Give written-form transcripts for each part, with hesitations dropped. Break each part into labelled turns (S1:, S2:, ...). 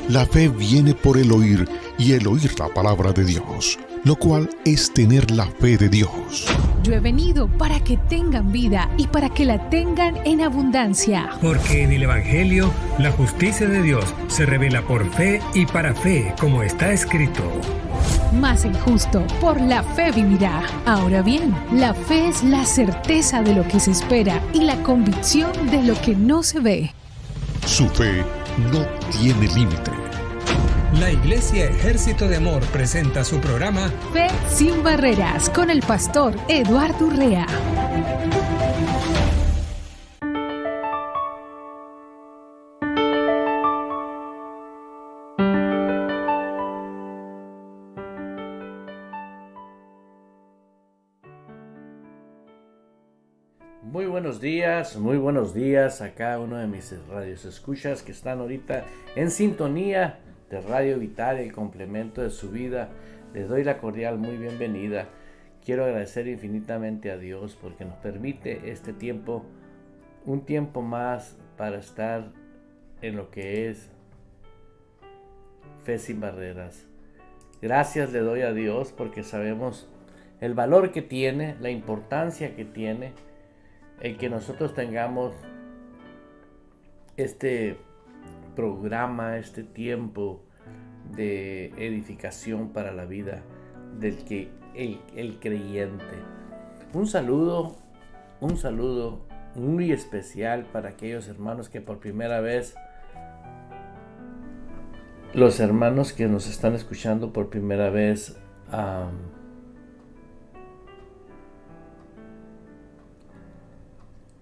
S1: La fe viene por el oír y el oír la palabra de Dios, lo cual es tener la fe de Dios.
S2: Yo he venido para que tengan vida y para que la tengan en abundancia.
S3: Porque en el Evangelio la justicia de Dios se revela por fe y para fe, como está escrito.
S2: Mas el justo por la fe vivirá. Ahora bien, la fe es la certeza de lo que se espera y la convicción de lo que no se ve.
S1: Su fe no tiene límite.
S3: La Iglesia Ejército de Amor presenta su programa
S2: Fe sin Barreras con el pastor Eduardo Urrea.
S4: Muy buenos días a cada uno de mis radios escuchas que están ahorita en sintonía de Radio Vital, el complemento de su vida. Les doy la cordial muy bienvenida. Quiero agradecer infinitamente a Dios porque nos permite este tiempo, un tiempo más para estar en lo que es Fe sin Barreras. Gracias le doy a Dios porque sabemos el valor que tiene, la importancia que tiene el que nosotros tengamos este programa, este tiempo de edificación para la vida del que el creyente. Un saludo muy especial para aquellos hermanos que por primera vez, los hermanos que nos están escuchando por primera vez,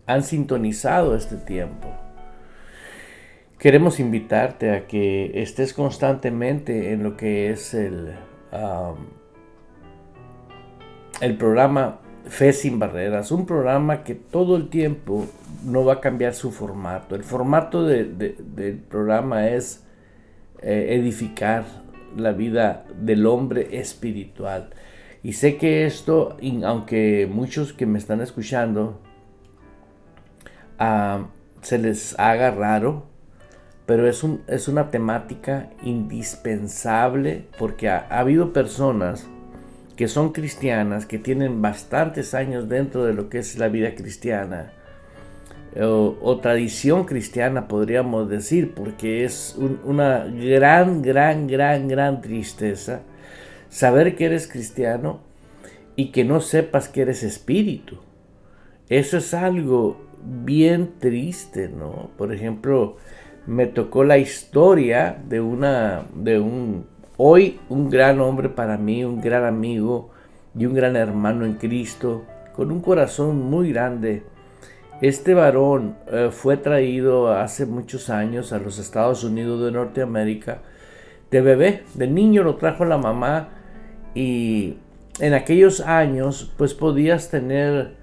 S4: han sintonizado este tiempo. Queremos invitarte a que estés constantemente en lo que es el programa Fe sin Barreras, un programa que todo el tiempo no va a cambiar su formato. El formato del programa es edificar la vida del hombre espiritual. Y sé que esto, aunque muchos que me están escuchando se les haga raro, pero es una temática indispensable porque ha habido personas que son cristianas, que tienen bastantes años dentro de lo que es la vida cristiana o tradición cristiana, podríamos decir, porque es una gran tristeza saber que eres cristiano y que no sepas que eres espíritu. Eso es algo bien triste, ¿no? Por ejemplo, me tocó la historia de hoy un gran hombre para mí, un gran amigo y un gran hermano en Cristo, con un corazón muy grande. Este varón fue traído hace muchos años a los Estados Unidos de Norteamérica de bebé, de niño lo trajo la mamá, y en aquellos años pues podías tener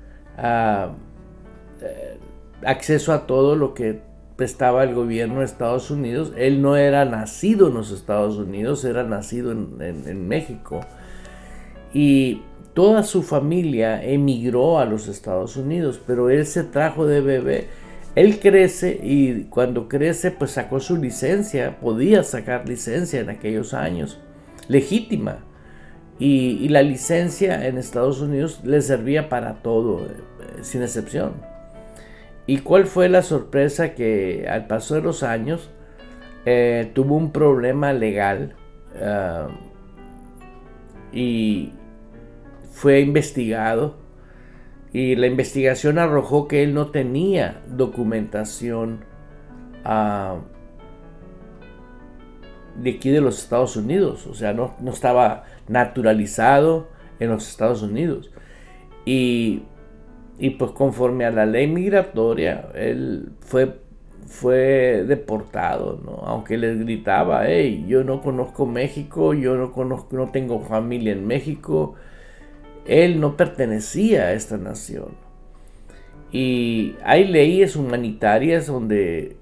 S4: acceso a todo lo que prestaba el gobierno de Estados Unidos. Él no era nacido en los Estados Unidos, era nacido en México, y toda su familia emigró a los Estados Unidos, pero él se trajo de bebé. Él crece y cuando crece pues sacó su licencia, podía sacar licencia en aquellos años, legítima, y la licencia en Estados Unidos le servía para todo, sin excepción. ¿Y cuál fue la sorpresa? Que al paso de los años tuvo un problema legal y fue investigado, y la investigación arrojó que él no tenía documentación de aquí de los Estados Unidos, o sea, no estaba naturalizado en los Estados Unidos. Y pues conforme a la ley migratoria, él fue deportado, ¿no? Aunque les gritaba, hey, yo no conozco México, no tengo familia en México. Él no pertenecía a esta nación. Y hay leyes humanitarias donde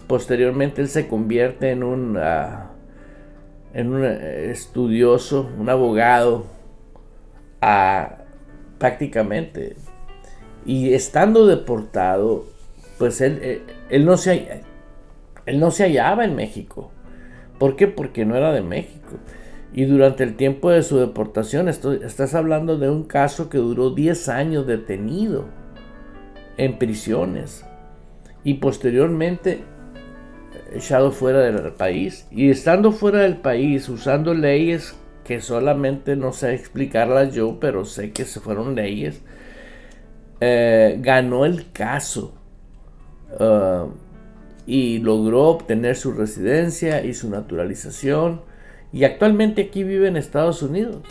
S4: posteriormente él se convierte en un estudioso, un abogado, prácticamente. Y estando deportado, pues él no se hallaba en México. ¿Por qué? Porque no era de México. Y durante el tiempo de su deportación, estás hablando de un caso que duró 10 años detenido en prisiones y posteriormente echado fuera del país. Y estando fuera del país, usando leyes que solamente no sé explicarlas yo, pero sé que se fueron leyes, ganó el caso y logró obtener su residencia y su naturalización, y actualmente aquí vive en Estados Unidos.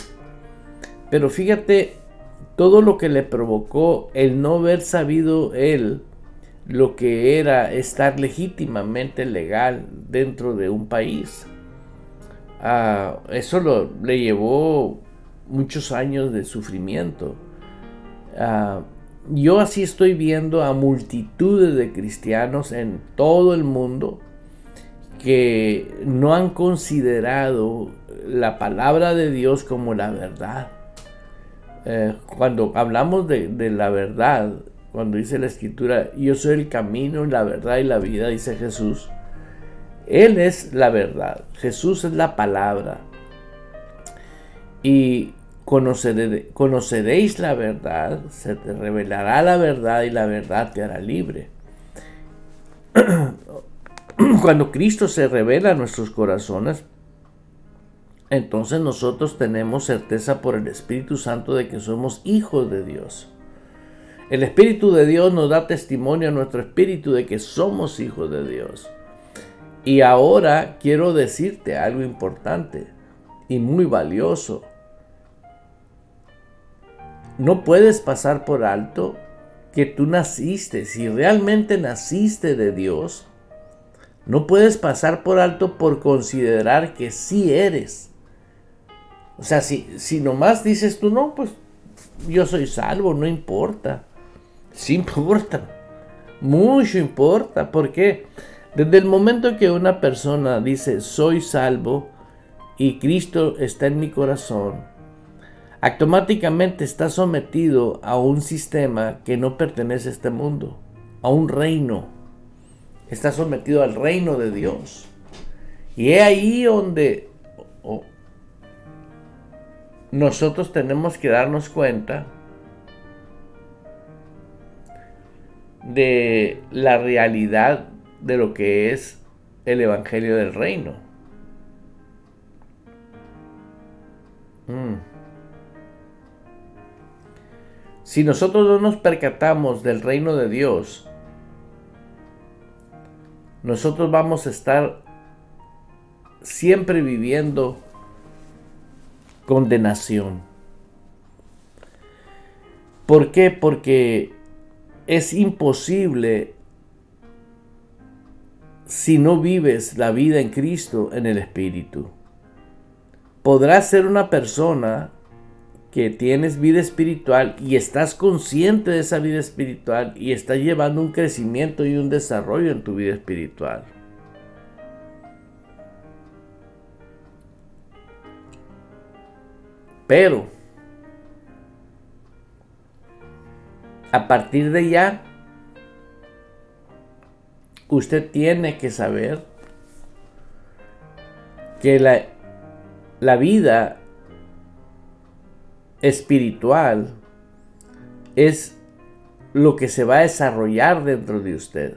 S4: Pero fíjate todo lo que le provocó el no haber sabido él lo que era estar legítimamente legal dentro de un país. Eso le llevó muchos años de sufrimiento. Yo así estoy viendo a multitudes de cristianos en todo el mundo que no han considerado la palabra de Dios como la verdad. Cuando hablamos de la verdad, cuando dice la Escritura, yo soy el camino, la verdad y la vida, dice Jesús, Él es la verdad, Jesús es la palabra. Y conoceréis la verdad, se te revelará la verdad y la verdad te hará libre. Cuando Cristo se revela a nuestros corazones, entonces nosotros tenemos certeza por el Espíritu Santo de que somos hijos de Dios. El Espíritu de Dios nos da testimonio a nuestro espíritu de que somos hijos de Dios. Y ahora quiero decirte algo importante y muy valioso. No puedes pasar por alto que tú naciste. Si realmente naciste de Dios, no puedes pasar por alto por considerar que sí eres. O sea, si nomás dices tú, no, pues yo soy salvo, no importa. Sí importa, mucho importa. ¿Por qué? Desde el momento que una persona dice soy salvo y Cristo está en mi corazón, automáticamente está sometido a un sistema que no pertenece a este mundo, a un reino. Está sometido al reino de Dios. Y es ahí donde nosotros tenemos que darnos cuenta de la realidad de lo que es el Evangelio del Reino. Si nosotros no nos percatamos del reino de Dios, nosotros vamos a estar siempre viviendo condenación. ¿Por qué? Porque es imposible, si no vives la vida en Cristo, en el Espíritu. Podrás ser una persona que tienes vida espiritual y estás consciente de esa vida espiritual y estás llevando un crecimiento y un desarrollo en tu vida espiritual. Pero a partir de ya, usted tiene que saber que la vida espiritual es lo que se va a desarrollar dentro de usted.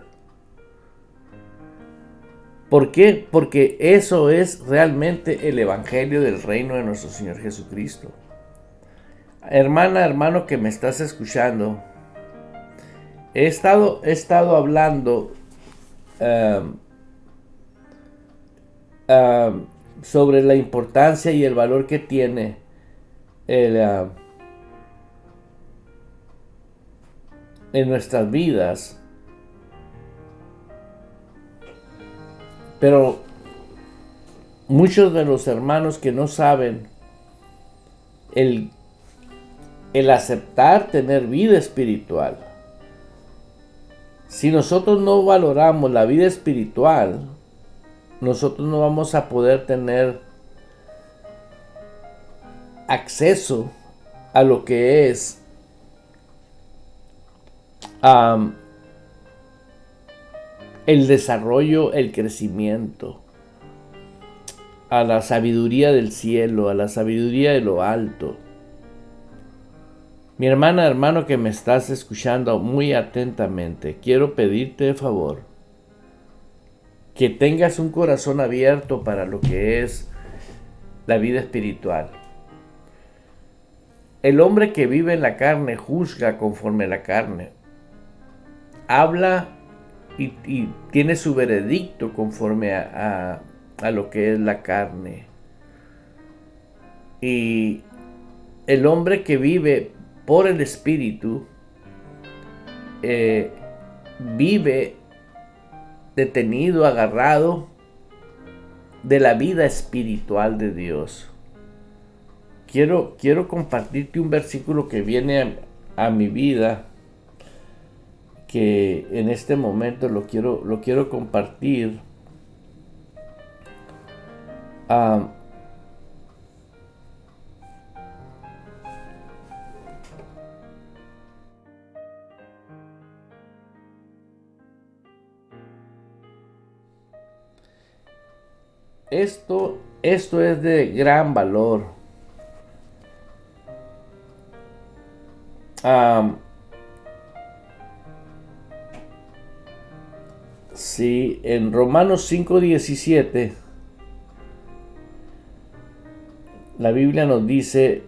S4: ¿Por qué? Porque eso es realmente el Evangelio del reino de nuestro Señor Jesucristo. Hermana, hermano que me estás escuchando, he estado hablando sobre la importancia y el valor que tiene en nuestras vidas. Pero muchos de los hermanos que no saben el aceptar tener vida espiritual. Si nosotros no valoramos la vida espiritual, nosotros no vamos a poder tener acceso a lo que es el desarrollo, el crecimiento. a la sabiduría del cielo, a la sabiduría de lo alto. Mi hermana, hermano que me estás escuchando muy atentamente, quiero pedirte de favor que tengas un corazón abierto para lo que es la vida espiritual. El hombre que vive en la carne juzga conforme a la carne. Habla y tiene su veredicto conforme a lo que es la carne. Y el hombre que vive por el Espíritu vive detenido, agarrado de la vida espiritual de Dios. Quiero compartirte un versículo que viene a mi vida, que en este momento lo quiero compartir. Esto es de gran valor. Sí, en Romanos 5:17 la Biblia nos dice: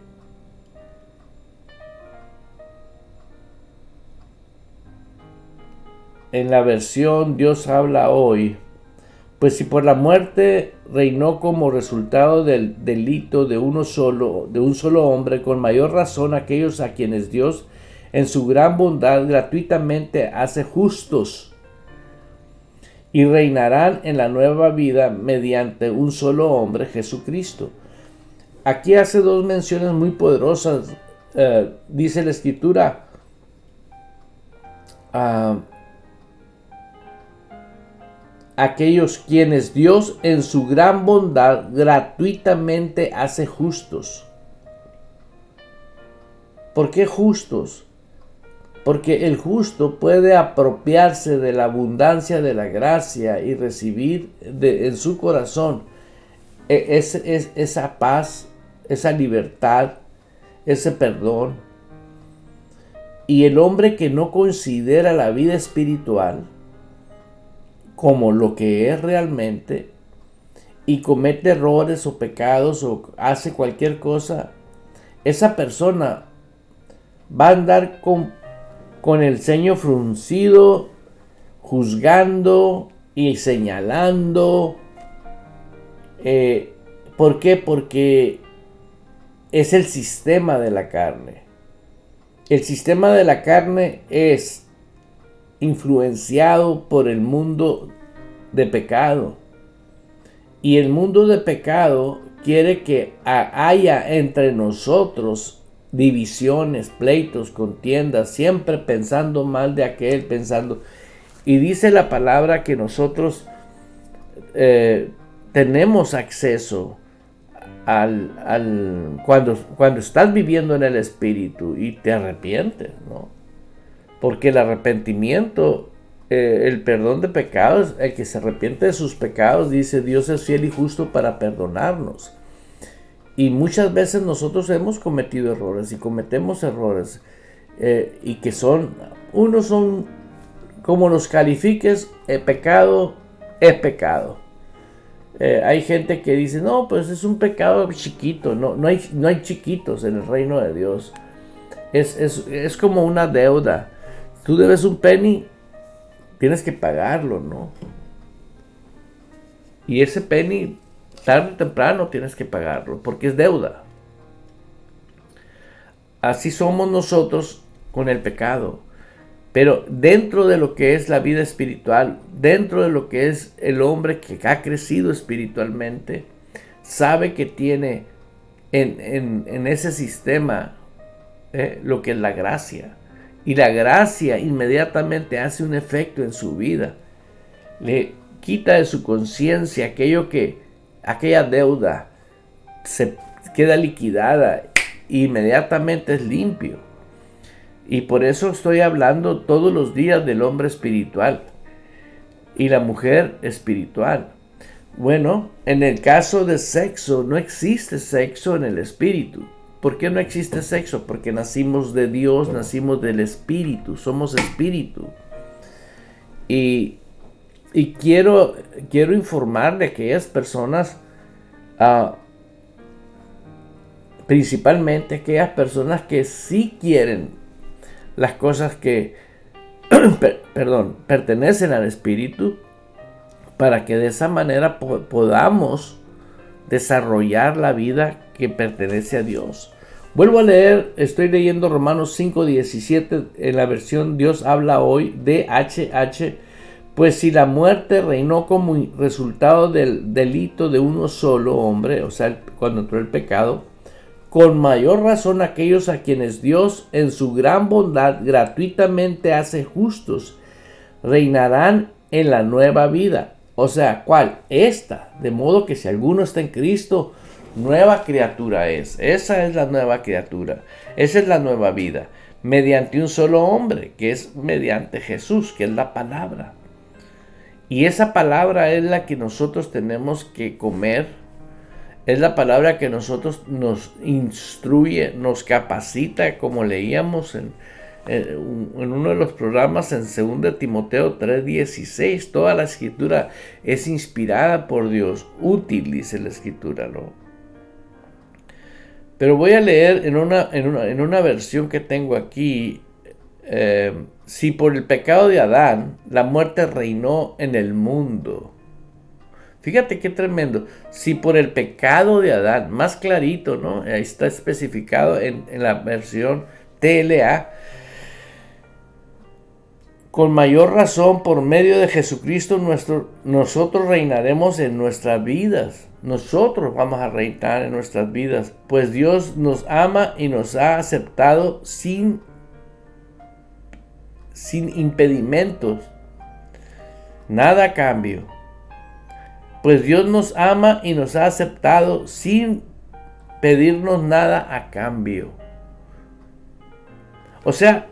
S4: en la versión Dios habla hoy, pues si por la muerte reinó como resultado del delito de un solo hombre, con mayor razón aquellos a quienes Dios en su gran bondad gratuitamente hace justos, y reinarán en la nueva vida mediante un solo hombre, Jesucristo. Aquí hace dos menciones muy poderosas. Dice la Escritura: aquellos quienes Dios en su gran bondad gratuitamente hace justos. ¿Por qué justos? Porque el justo puede apropiarse de la abundancia de la gracia y recibir en su corazón esa paz, esa libertad, ese perdón. Y el hombre que no considera la vida espiritual como lo que es realmente y comete errores o pecados o hace cualquier cosa, esa persona va a andar con el ceño fruncido, juzgando y señalando. ¿Por qué? Porque es el sistema de la carne. El sistema de la carne es influenciado por el mundo de pecado. Y el mundo de pecado quiere que haya entre nosotros divisiones, pleitos, contiendas, siempre pensando mal de aquel, pensando. Y dice la palabra que nosotros tenemos acceso cuando estás viviendo en el Espíritu y te arrepientes, ¿no? Porque el arrepentimiento, el perdón de pecados, el que se arrepiente de sus pecados, dice Dios es fiel y justo para perdonarnos. Y muchas veces nosotros hemos cometido errores y cometemos errores y que unos son, como los califiques, pecado es pecado. Hay gente que dice, no, pues es un pecado chiquito. No hay chiquitos en el reino de Dios. Es como una deuda. Tú debes un penny, tienes que pagarlo, ¿no? Y ese penny, tarde o temprano tienes que pagarlo, porque es deuda. Así somos nosotros con el pecado. Pero dentro de lo que es la vida espiritual, dentro de lo que es el hombre que ha crecido espiritualmente, sabe que tiene en ese sistema lo que es la gracia. Y la gracia inmediatamente hace un efecto en su vida. Le quita de su conciencia aquella deuda, se queda liquidada e inmediatamente es limpio. Y por eso estoy hablando todos los días del hombre espiritual y la mujer espiritual. Bueno, en el caso de sexo, no existe sexo en el espíritu. ¿Por qué no existe sexo? Porque nacimos de Dios, nacimos del espíritu, somos espíritu. Y quiero informarle a aquellas personas, principalmente aquellas personas que sí quieren las cosas que pertenecen al espíritu, para que de esa manera podamos desarrollar la vida que pertenece a Dios. Vuelvo a leer, estoy leyendo Romanos 5:17 en la versión Dios habla hoy, DHH. Pues si la muerte reinó como resultado del delito de uno solo hombre, o sea, cuando entró el pecado, con mayor razón aquellos a quienes Dios en su gran bondad gratuitamente hace justos, reinarán en la nueva vida. O sea, ¿cuál? Esta. De modo que si alguno está en Cristo, nueva criatura es. Esa es la nueva criatura. Esa es la nueva vida. Mediante un solo hombre, que es mediante Jesús, que es la palabra. Y esa palabra es la que nosotros tenemos que comer. Es la palabra que nosotros nos instruye, nos capacita, como leíamos en uno de los programas en 2 Timoteo 3:16. Toda la escritura es inspirada por Dios, útil, dice la escritura, ¿no? Pero voy a leer en una versión que tengo aquí. Si por el pecado de Adán la muerte reinó en el mundo. Fíjate qué tremendo. Si por el pecado de Adán, más clarito, ¿no? Ahí está especificado en la versión TLA. Con mayor razón, por medio de Jesucristo, nosotros reinaremos en nuestras vidas. Nosotros vamos a reinar en nuestras vidas, pues Dios nos ama y nos ha aceptado sin impedimentos, nada a cambio. Pues Dios nos ama y nos ha aceptado sin pedirnos nada a cambio. O sea,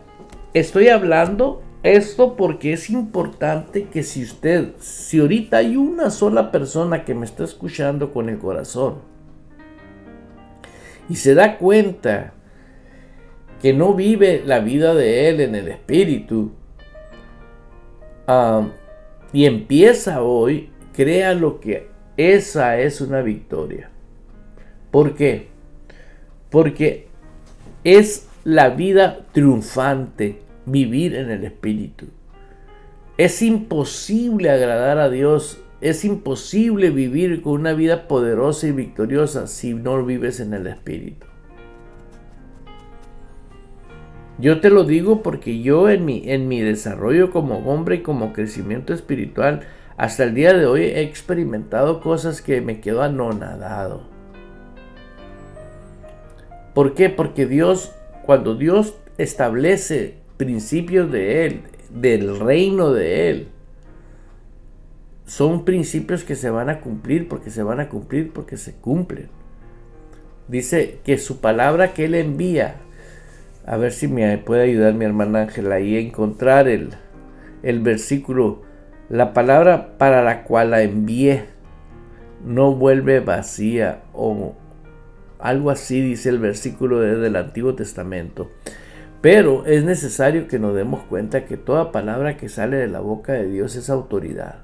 S4: estoy hablando esto porque es importante que si ahorita hay una sola persona que me está escuchando con el corazón y se da cuenta que no vive la vida de él en el espíritu, y empieza hoy, créalo que esa es una victoria. ¿Por qué? Porque es la vida triunfante, vivir en el espíritu. Es imposible agradar a Dios, es imposible vivir con una vida poderosa y victoriosa si no vives en el espíritu. Yo te lo digo porque yo en mi desarrollo como hombre y como crecimiento espiritual, hasta el día de hoy he experimentado cosas que me quedo anonadado. ¿Por qué? Porque cuando Dios establece principios de Él, del reino de Él, son principios que se van a cumplir porque se cumplen. Dice que su palabra que Él envía, a ver si me puede ayudar mi hermana Ángela ahí a encontrar el versículo. La palabra para la cual la envié no vuelve vacía, o algo así dice el versículo del Antiguo Testamento. Pero es necesario que nos demos cuenta que toda palabra que sale de la boca de Dios es autoridad,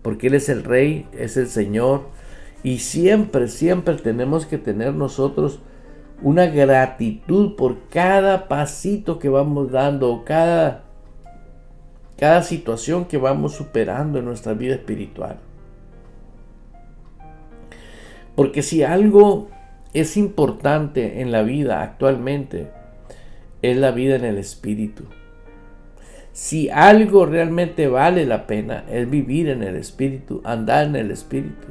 S4: porque Él es el Rey, es el Señor, y siempre tenemos que tener nosotros una gratitud por cada pasito que vamos dando, cada situación que vamos superando en nuestra vida espiritual. Porque si algo es importante en la vida actualmente, es la vida en el espíritu. Si algo realmente vale la pena, es vivir en el espíritu, andar en el espíritu.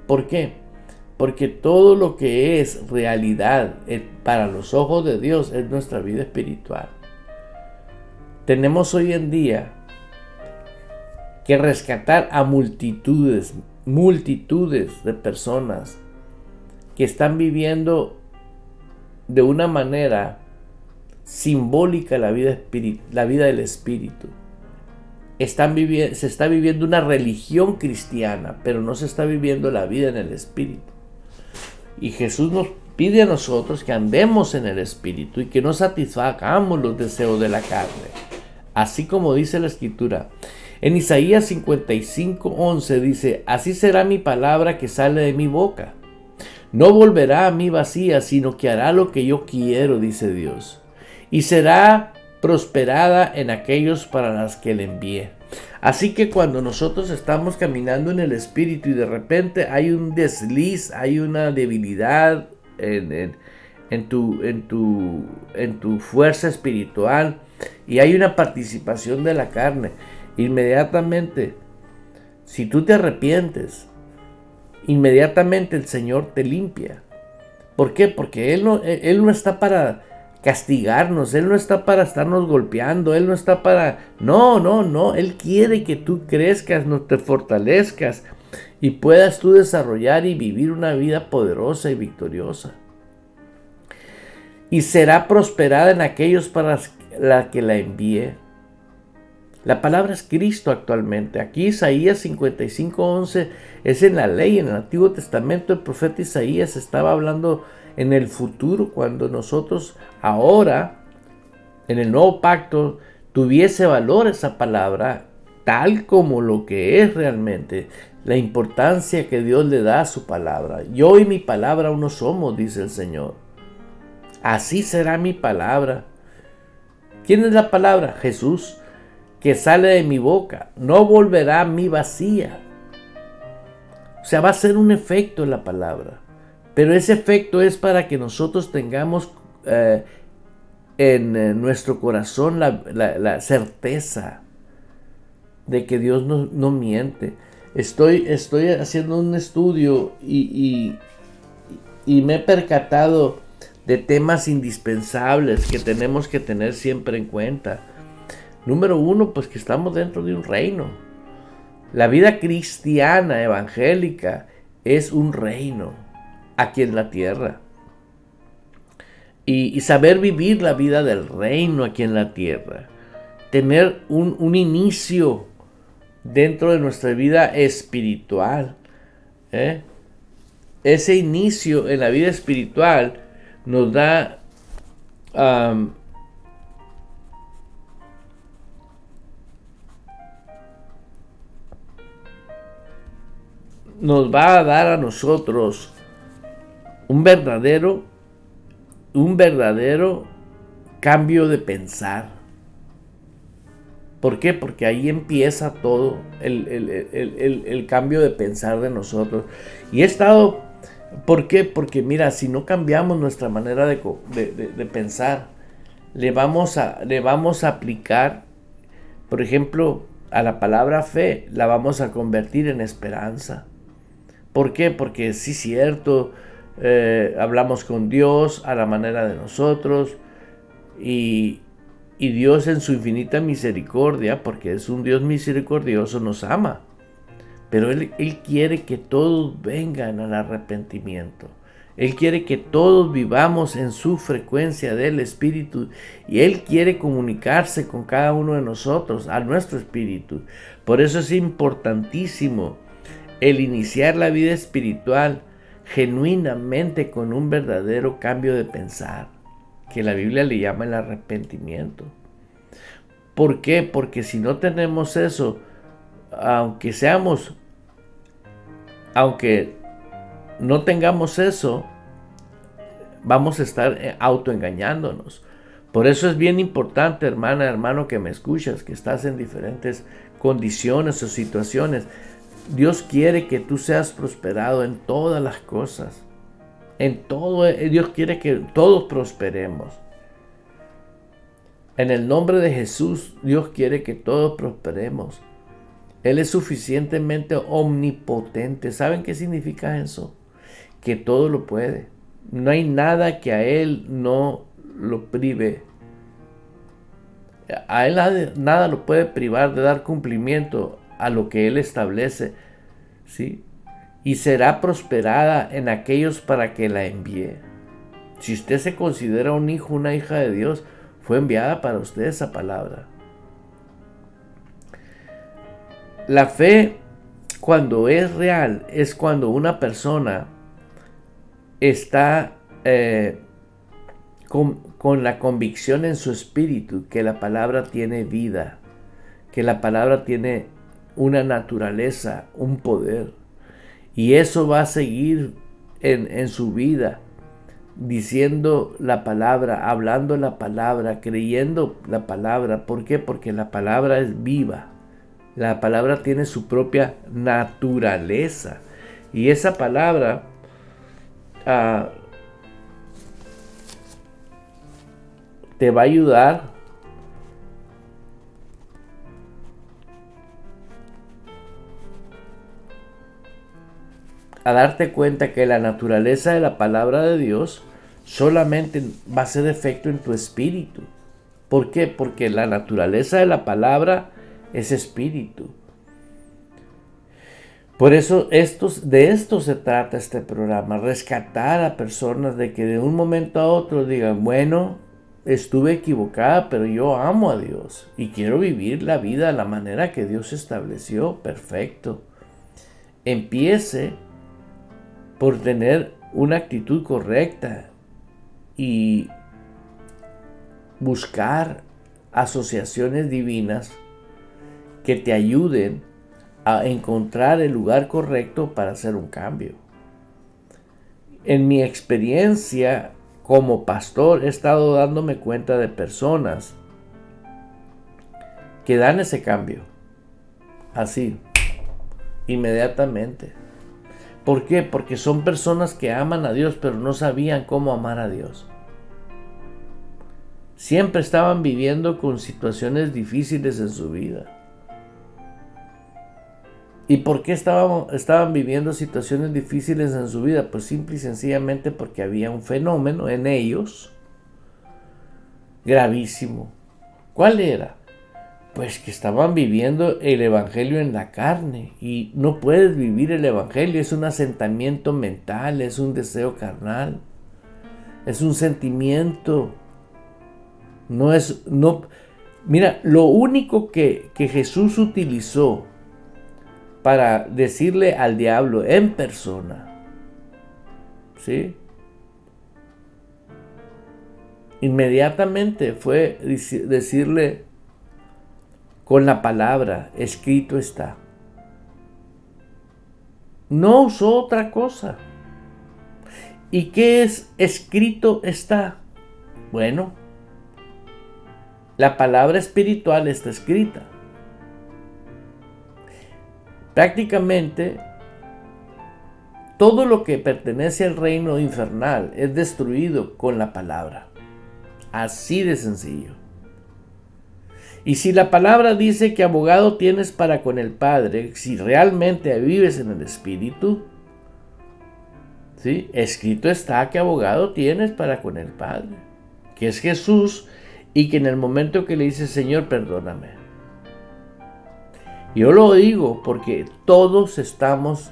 S4: ¿Por qué? Porque todo lo que es realidad para los ojos de Dios es nuestra vida espiritual. Tenemos hoy en día que rescatar a multitudes de personas que están viviendo de una manera simbólica la vida del espíritu. se está viviendo una religión cristiana, pero no se está viviendo la vida en el Espíritu. Y Jesús nos pide a nosotros que andemos en el Espíritu y que no satisfagamos los deseos de la carne. Así como dice la Escritura. En Isaías 55:11 dice: así será mi palabra que sale de mi boca. No volverá a mí vacía, sino que hará lo que yo quiero, dice Dios. Y será prosperada en aquellos para los que le envié. Así que cuando nosotros estamos caminando en el Espíritu y de repente hay un desliz, hay una debilidad en tu fuerza espiritual y hay una participación de la carne, inmediatamente, si tú te arrepientes, inmediatamente el Señor te limpia. ¿Por qué? Porque Él no está para castigarnos, Él no está para estarnos golpeando, Él no está para... No, Él quiere que tú crezcas, no te fortalezcas y puedas tú desarrollar y vivir una vida poderosa y victoriosa. Y será prosperada en aquellos para la que la envíe. La palabra es Cristo actualmente. Aquí Isaías 55:11 es en la ley, en el Antiguo Testamento. El profeta Isaías estaba hablando en el futuro, cuando nosotros ahora, en el nuevo pacto, tuviese valor esa palabra, tal como lo que es realmente, la importancia que Dios le da a su palabra. Yo y mi palabra uno somos, dice el Señor. Así será mi palabra. ¿Quién es la palabra? Jesús, que sale de mi boca. No volverá a mí vacía. O sea, va a ser un efecto la palabra. Pero ese efecto es para que nosotros tengamos en nuestro corazón la certeza de que Dios no miente. Estoy haciendo un estudio y me he percatado de temas indispensables que tenemos que tener siempre en cuenta. Número uno, pues que estamos dentro de un reino. La vida cristiana, evangélica, es un reino aquí en la tierra. Y saber vivir la vida del reino aquí en la tierra. Tener un inicio dentro de nuestra vida espiritual. Ese inicio en la vida espiritual nos da nos va a dar a nosotros un verdadero cambio de pensar. ¿Por qué? Porque ahí empieza todo el cambio de pensar de nosotros. Y he estado... ¿Por qué? Porque mira, si no cambiamos nuestra manera de pensar, le vamos a aplicar, por ejemplo, a la palabra fe, la vamos a convertir en esperanza. ¿Por qué? Porque sí es cierto, hablamos con Dios a la manera de nosotros y Dios en su infinita misericordia, porque es un Dios misericordioso, nos ama. Pero Él quiere que todos vengan al arrepentimiento. Él quiere que todos vivamos en su frecuencia del Espíritu. Y Él quiere comunicarse con cada uno de nosotros, a nuestro espíritu. Por eso es importantísimo el iniciar la vida espiritual genuinamente con un verdadero cambio de pensar, que la Biblia le llama el arrepentimiento. ¿Por qué? Porque si no tenemos eso, aunque no tengamos eso, vamos a estar autoengañándonos. Por eso es bien importante, hermana, hermano, que me escuchas, que estás en diferentes condiciones o situaciones. Dios quiere que tú seas prosperado en todas las cosas. En todo, Dios quiere que todos prosperemos. En el nombre de Jesús, Dios quiere que todos prosperemos. Él es suficientemente omnipotente. ¿Saben qué significa eso? Que todo lo puede. No hay nada que a Él no lo prive. A Él nada lo puede privar de dar cumplimiento a lo que Él establece. ¿Sí? Y será prosperada en aquellos para que la envíe. Si usted se considera un hijo, una hija de Dios, fue enviada para usted esa palabra. La fe, cuando es real, es cuando una persona está con la convicción en su espíritu que la palabra tiene vida, que la palabra tiene una naturaleza, un poder. Y eso va a seguir en su vida, diciendo la palabra, hablando la palabra, creyendo la palabra. ¿Por qué? Porque la palabra es viva. La palabra tiene su propia naturaleza. Y esa palabra te va a ayudar a darte cuenta que la naturaleza de la palabra de Dios solamente va a ser efecto en tu espíritu. ¿Por qué? Porque la naturaleza de la palabra es espíritu. Por eso de esto se trata este programa, rescatar a personas de que de un momento a otro digan, bueno, estuve equivocada, pero yo amo a Dios y quiero vivir la vida de la manera que Dios estableció. Perfecto. Empiece por tener una actitud correcta y buscar asociaciones divinas que te ayuden a encontrar el lugar correcto para hacer un cambio. En mi experiencia como pastor he estado dándome cuenta de personas que dan ese cambio así, inmediatamente. ¿Por qué? Porque son personas que aman a Dios, pero no sabían cómo amar a Dios. Siempre estaban viviendo con situaciones difíciles en su vida. ¿Y por qué estaban viviendo situaciones difíciles en su vida? Pues simple y sencillamente porque había un fenómeno en ellos gravísimo. ¿Cuál era? Pues que estaban viviendo el evangelio en la carne, y no puedes vivir el evangelio, es un asentamiento mental, es un deseo carnal, es un sentimiento, mira, lo único que Jesús utilizó para decirle al diablo en persona, ¿sí? Inmediatamente fue decirle con la palabra, escrito está. No usó otra cosa. ¿Y qué es escrito está? Bueno, la palabra espiritual está escrita. Prácticamente todo lo que pertenece al reino infernal es destruido con la palabra. Así de sencillo. Y si la palabra dice que abogado tienes para con el Padre, si realmente vives en el Espíritu, ¿sí? Escrito está que abogado tienes para con el Padre, que es Jesús, y que en el momento que le dices, Señor, perdóname. Yo lo digo porque todos estamos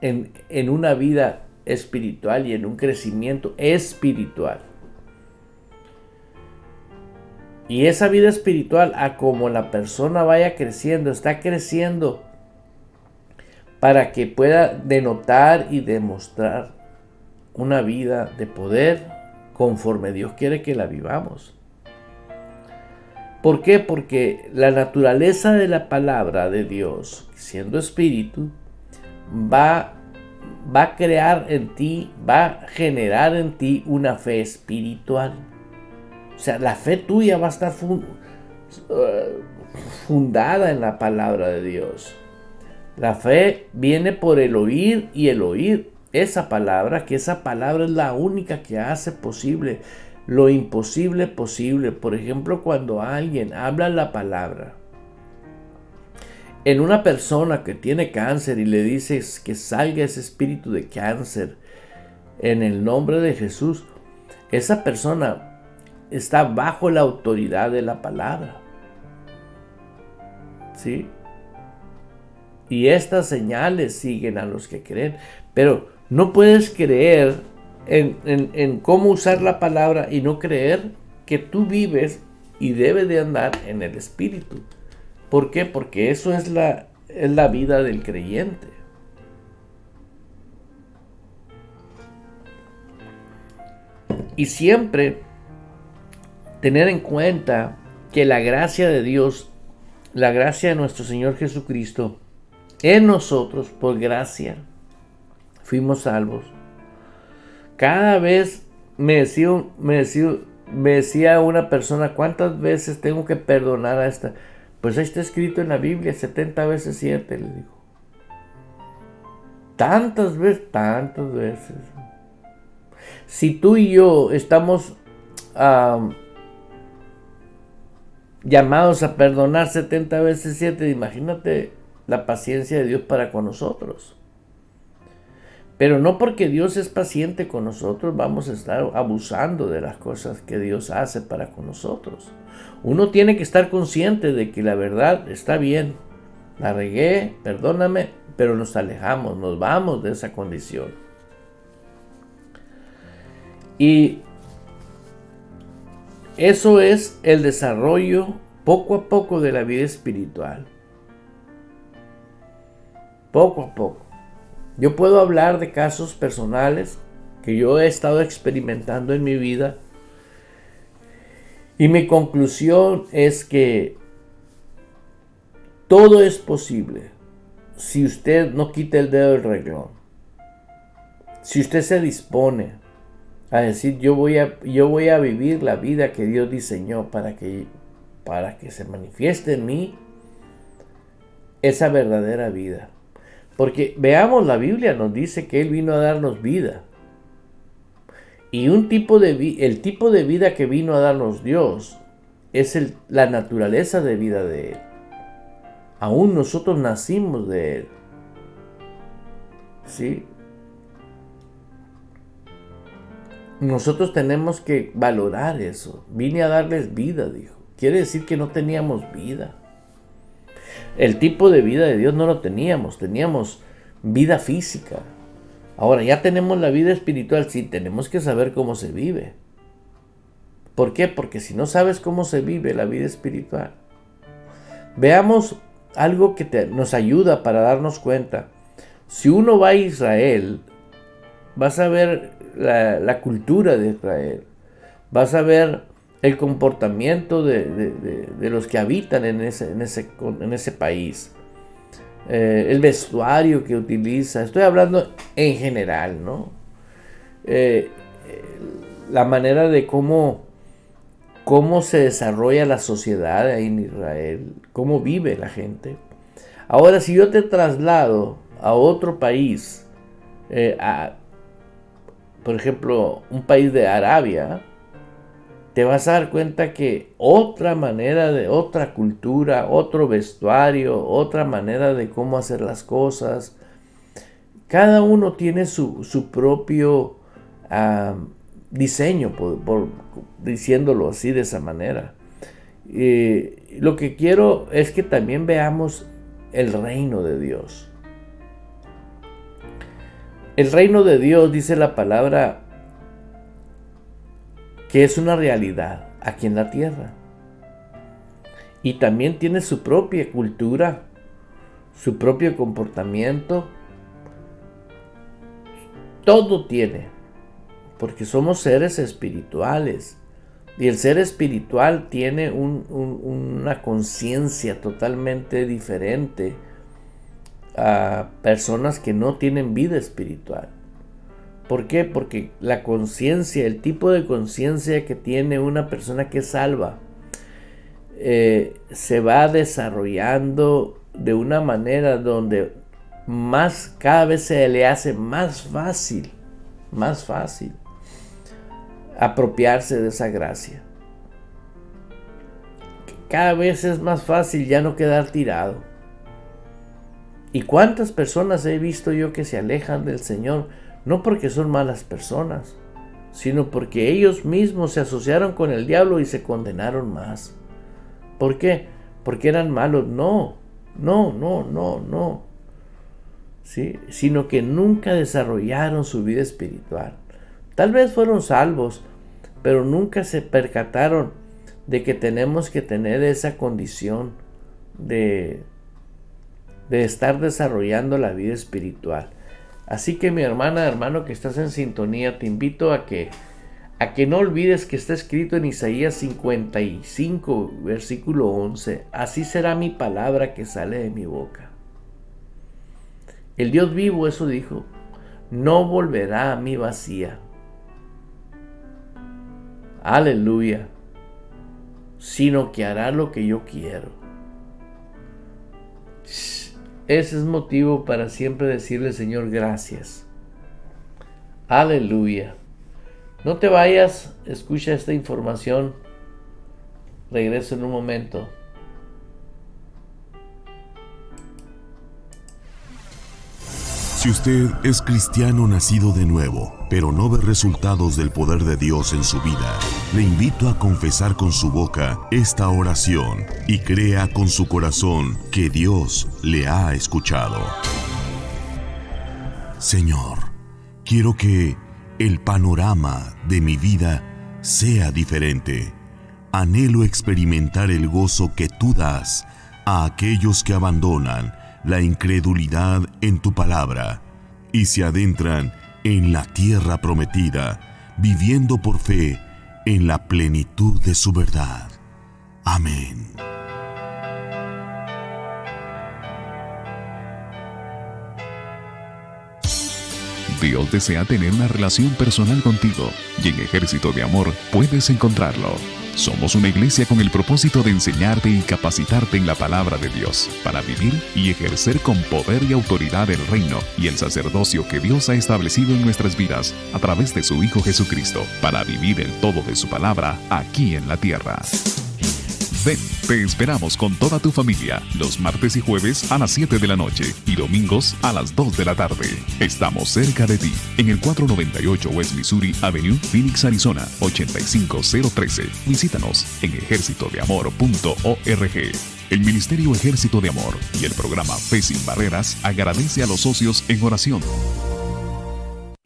S4: en una vida espiritual y en un crecimiento espiritual. Y esa vida espiritual, a como la persona vaya creciendo, está creciendo para que pueda denotar y demostrar una vida de poder conforme Dios quiere que la vivamos. ¿Por qué? Porque la naturaleza de la palabra de Dios, siendo espíritu, va a crear en ti, va a generar en ti una fe espiritual. O sea, la fe tuya va a estar fundada en la palabra de Dios. La fe viene por el oír, y el oír esa palabra, que esa palabra es la única que hace posible lo imposible posible. Por ejemplo, cuando alguien habla la palabra en una persona que tiene cáncer y le dices que salga ese espíritu de cáncer en el nombre de Jesús, esa persona está bajo la autoridad de la palabra, ¿sí? Y estas señales siguen a los que creen. Pero no puedes creer en cómo usar la palabra y no creer que tú vives y debes de andar en el Espíritu. ¿Por qué? Porque eso es es la vida del creyente. Y siempre tener en cuenta que la gracia de Dios, la gracia de nuestro Señor Jesucristo, en nosotros, por gracia, fuimos salvos. Cada vez me decía una persona, ¿cuántas veces tengo que perdonar a esta? Pues ahí está escrito en la Biblia, 70 veces 7, le digo. Tantas veces. Si tú y yo estamos llamados a perdonar 70 veces 7, imagínate la paciencia de Dios para con nosotros. Pero no porque Dios es paciente con nosotros vamos a estar abusando de las cosas que Dios hace para con nosotros. Uno tiene que estar consciente de que la verdad está bien. La regué, perdóname, pero nos alejamos, nos vamos de esa condición. Y eso es el desarrollo poco a poco de la vida espiritual. Poco a poco. Yo puedo hablar de casos personales que yo he estado experimentando en mi vida. Y mi conclusión es que todo es posible si usted no quita el dedo del renglón. Si usted se dispone a decir yo voy a vivir la vida que Dios diseñó para que se manifieste en mí esa verdadera vida. Porque veamos, la Biblia nos dice que Él vino a darnos vida. Y el tipo de vida que vino a darnos Dios es la naturaleza de vida de Él. Aún nosotros nacimos de Él. ¿Sí? Nosotros tenemos que valorar eso. Vine a darles vida, dijo. Quiere decir que no teníamos vida. El tipo de vida de Dios no lo teníamos vida física. Ahora ya tenemos la vida espiritual, sí, tenemos que saber cómo se vive. ¿Por qué? Porque si no sabes cómo se vive la vida espiritual. Veamos algo que nos ayuda para darnos cuenta. Si uno va a Israel, vas a ver la cultura de Israel, vas a ver el comportamiento de los que habitan en ese país, el vestuario que utiliza, estoy hablando en general, ¿no? La manera de cómo se desarrolla la sociedad ahí en Israel, cómo vive la gente. Ahora, si yo te traslado a otro país, por ejemplo, un país de Arabia, te vas a dar cuenta que otra manera otra cultura, otro vestuario, otra manera de cómo hacer las cosas. Cada uno tiene su propio diseño, diciéndolo así de esa manera. Lo que quiero es que también veamos el reino de Dios. El reino de Dios, dice la palabra, que es una realidad aquí en la tierra. Y también tiene su propia cultura, su propio comportamiento. Todo tiene, porque somos seres espirituales. Y el ser espiritual tiene una conciencia totalmente diferente a personas que no tienen vida espiritual. ¿Por qué? Porque la conciencia, el tipo de conciencia que tiene una persona que es salva, se va desarrollando de una manera donde cada vez se le hace más fácil apropiarse de esa gracia. Cada vez es más fácil ya no quedar tirado. ¿Y cuántas personas he visto yo que se alejan del Señor? No porque son malas personas, sino porque ellos mismos se asociaron con el diablo y se condenaron más. ¿Por qué? Porque eran malos. No. ¿Sí? Sino que nunca desarrollaron su vida espiritual. Tal vez fueron salvos, pero nunca se percataron de que tenemos que tener esa condición de de estar desarrollando la vida espiritual. Así que mi hermano que estás en sintonía, te invito a que no olvides que está escrito en Isaías 55, versículo 11, así será mi palabra que sale de mi boca. El Dios vivo eso dijo, no volverá a mí vacía. Aleluya. Sino que hará lo que yo quiero. Ese es motivo para siempre decirle, Señor, gracias. Aleluya. No te vayas, escucha esta información. Regreso en un momento.
S1: Si usted es cristiano nacido de nuevo, pero no ve resultados del poder de Dios en su vida, le invito a confesar con su boca esta oración y crea con su corazón que Dios le ha escuchado. Señor, quiero que el panorama de mi vida sea diferente. Anhelo experimentar el gozo que tú das a aquellos que abandonan la incredulidad en tu palabra y se adentran en la tierra prometida, viviendo por fe en la plenitud de su verdad. Amén.
S5: Dios desea tener una relación personal contigo y en Ejército de Amor puedes encontrarlo. Somos una iglesia con el propósito de enseñarte y capacitarte en la palabra de Dios para vivir y ejercer con poder y autoridad el reino y el sacerdocio que Dios ha establecido en nuestras vidas a través de su Hijo Jesucristo para vivir el todo de su palabra aquí en la tierra. Ven, te esperamos con toda tu familia los martes y jueves a las 7 de la noche y domingos a las 2 de la tarde. Estamos cerca de ti, en el 498 West Missouri Avenue, Phoenix, Arizona, 85013. Visítanos en ejercitodeamor.org. El Ministerio Ejército de Amor y el programa Fe Sin Barreras agradece a los socios en oración.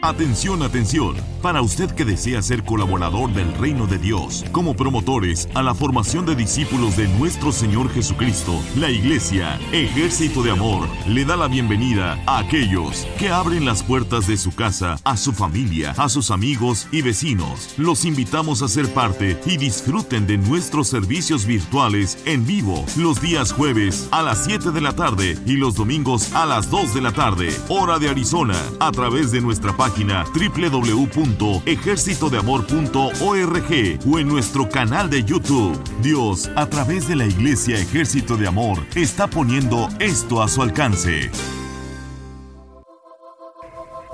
S1: Atención, atención. Para usted que desea ser colaborador del Reino de Dios, como promotores a la formación de discípulos de nuestro Señor Jesucristo, la Iglesia Ejército de Amor le da la bienvenida a aquellos que abren las puertas de su casa a su familia, a sus amigos y vecinos. Los invitamos a ser parte y disfruten de nuestros servicios virtuales en vivo los días jueves a las 7 de la tarde y los domingos a las 2 de la tarde, hora de Arizona, a través de nuestra página www.ejercitodeamor.org o en nuestro canal de YouTube. Dios, a través de la Iglesia Ejército de Amor, está poniendo esto a su alcance.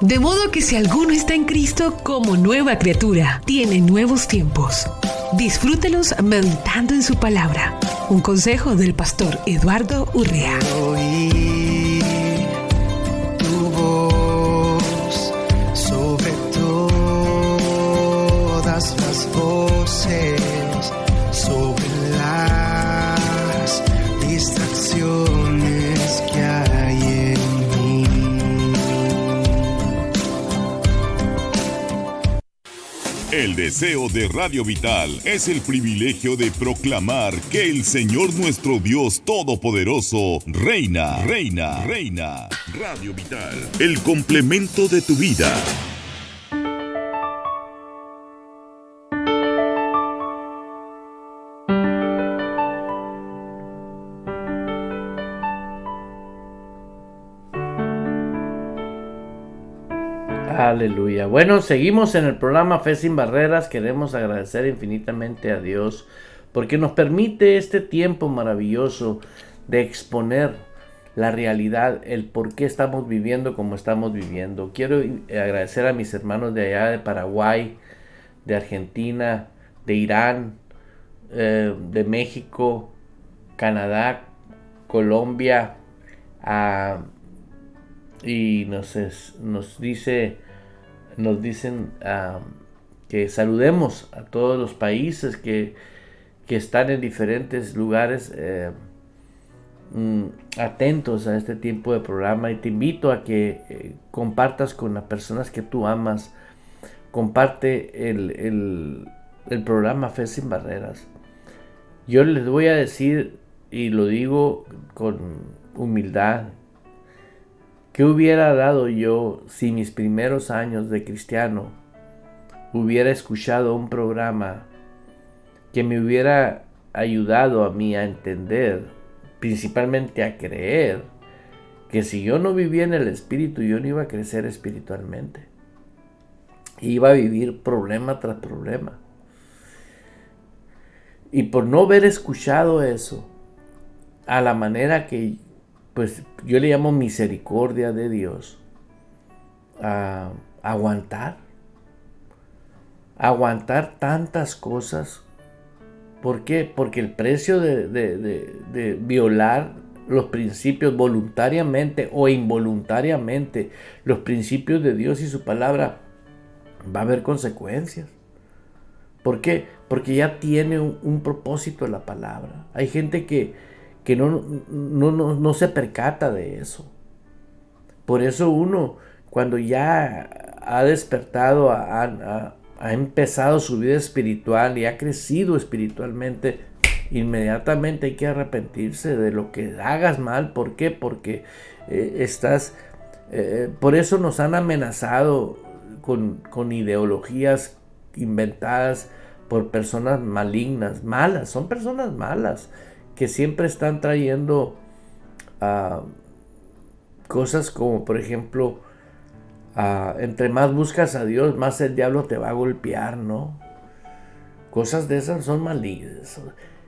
S2: De modo que si alguno está en Cristo como nueva criatura, tiene nuevos tiempos. Disfrútelos meditando en su palabra. Un consejo del pastor Eduardo Urrea.
S6: Oí tu voz sobre todas las voces, sobre las distracciones que hay en mí.
S1: El deseo de Radio Vital es el privilegio de proclamar que el Señor nuestro Dios Todopoderoso reina, reina, reina. Radio Vital, el complemento de tu vida.
S4: Aleluya. Bueno, seguimos en el programa Fe Sin Barreras. Queremos agradecer infinitamente a Dios porque nos permite este tiempo maravilloso de exponer la realidad, el por qué estamos viviendo como estamos viviendo. Quiero agradecer a mis hermanos de allá de Paraguay, de Argentina, de Irán, de México, Canadá, Colombia, y nos dicen que saludemos a todos los países que están en diferentes lugares atentos a este tipo de programa, y te invito a que compartas con las personas que tú amas. Comparte el programa Fe Sin Barreras. Yo les voy a decir y lo digo con humildad, ¿qué hubiera dado yo si mis primeros años de cristiano hubiera escuchado un programa que me hubiera ayudado a mí a entender, principalmente a creer, que si yo no vivía en el Espíritu, yo no iba a crecer espiritualmente? Iba a vivir problema tras problema. Y por no haber escuchado eso, a la manera que, pues yo le llamo misericordia de Dios, a aguantar tantas cosas. ¿Por qué? Porque el precio de violar los principios voluntariamente o involuntariamente, los principios de Dios y su palabra, va a haber consecuencias. ¿Por qué? Porque ya tiene un propósito la palabra. Hay gente que no se percata de eso. Por eso uno, cuando ya ha despertado, ha empezado su vida espiritual y ha crecido espiritualmente, inmediatamente hay que arrepentirse de lo que hagas mal. ¿Por qué? Porque por eso nos han amenazado con ideologías inventadas por personas malignas, malas. Son personas malas que siempre están trayendo cosas como, por ejemplo, entre más buscas a Dios, más el diablo te va a golpear, ¿no? Cosas de esas son malignas.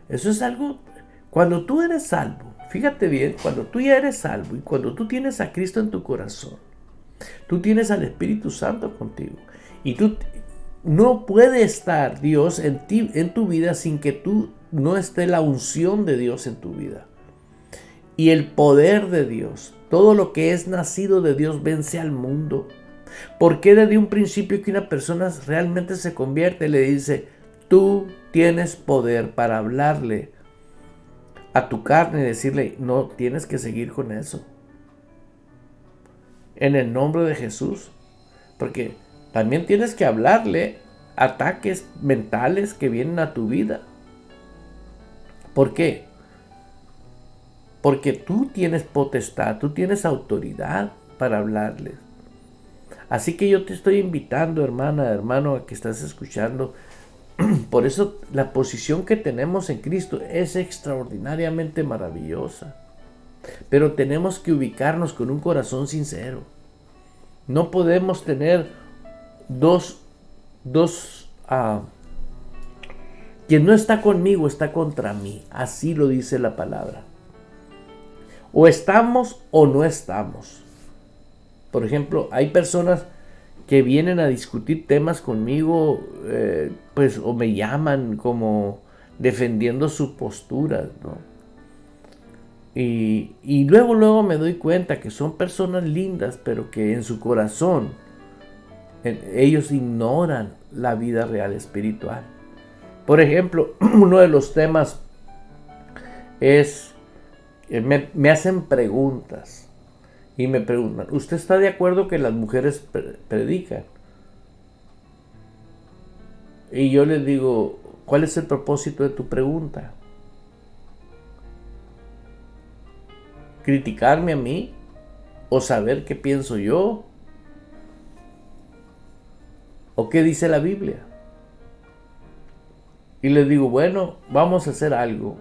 S4: Eso es algo, cuando tú eres salvo, fíjate bien, cuando tú ya eres salvo y cuando tú tienes a Cristo en tu corazón, tú tienes al Espíritu Santo contigo, y tú no puede estar Dios en ti, en tu vida, sin que tú no esté la unción de Dios en tu vida y el poder de Dios. Todo lo que es nacido de Dios vence al mundo. ¿Por qué desde un principio que una persona realmente se convierte, le dice: tú tienes poder para hablarle a tu carne y decirle: no tienes que seguir con eso, en el nombre de Jesús? Porque también tienes que hablarle ataques mentales que vienen a tu vida. ¿Por qué? Porque tú tienes potestad, tú tienes autoridad para hablarles. Así que yo te estoy invitando, hermana, hermano, a que estás escuchando. Por eso la posición que tenemos en Cristo es extraordinariamente maravillosa. Pero tenemos que ubicarnos con un corazón sincero. No podemos tener quien no está conmigo está contra mí. Así lo dice la palabra. O estamos o no estamos. Por ejemplo, hay personas que vienen a discutir temas conmigo, pues, o me llaman como defendiendo su postura, ¿no? Y luego me doy cuenta que son personas lindas, pero que en su corazón ellos ignoran la vida real espiritual. Por ejemplo, uno de los temas es, me hacen preguntas y me preguntan: ¿usted está de acuerdo que las mujeres predican? Y yo les digo: ¿cuál es el propósito de tu pregunta? ¿Criticarme a mí? ¿O saber qué pienso yo? ¿O qué dice la Biblia? Y les digo: bueno, vamos a hacer algo.